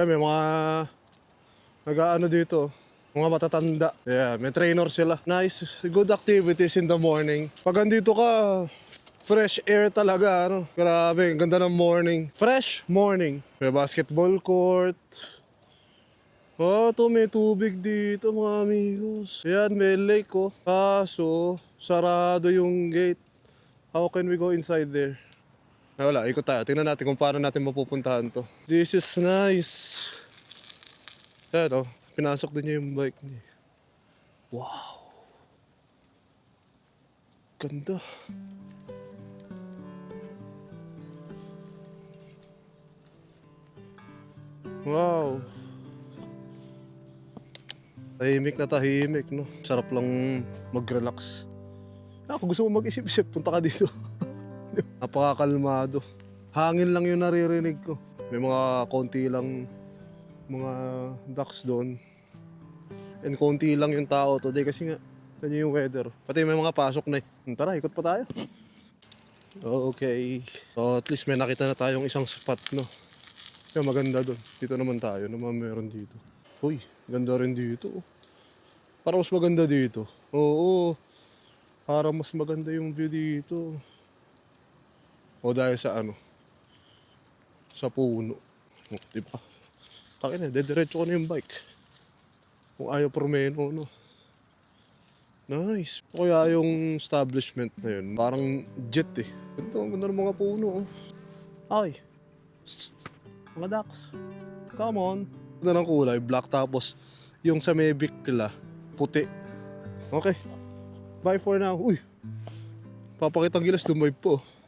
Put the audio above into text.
May mga nag-aano dito, mga matatanda. Yeah, may trainer sila. Nice, good activities in the morning. Pag andito ka, fresh air talaga, ano. Grabe, ang ganda ng morning. Fresh morning. May basketball court. Oh, to may tubig dito mga amigos. Yan, may lake oh. Kaso, sarado yung gate. How can we go inside there? Ay, wala, ikot tayo. Tingnan natin kung paano natin mapupuntahan to. This is nice. Yan oh, pinasok din niya yung bike niya. Wow. Ganda. Wow. Tahimik na tahimik, no? Sarap lang mag-relax. Kung gusto mo mag-isip-isip, punta ka dito. Napakakalmado. Hangin lang yung naririnig ko. May mga konti lang mga ducks doon. And konti lang yung tao today kasi nga, ganyan yung weather. Pati may mga pasok na eh. Tara, ikot pa tayo. Okay. So at least may nakita na tayong isang spot, no? Yung maganda doon. Dito naman tayo, naman meron dito. Uy, ganda rin dito. Parang mas maganda dito. Oo. Parang mas maganda yung view dito. O dahil sa ano? Sa puno. O, diba? Takin na, dediretso ko na yung bike. Kung ayaw promeno, no? Nice. Kaya yung establishment na yun, parang jet eh. Ito, ang ganda ng mga puno. Ay. Mga ducks. Come on. Ganda ng kulay, black tapos yung sa may bikla, puti. Okay. Bye for now. Uy. Papakitang gilas, dumayb po.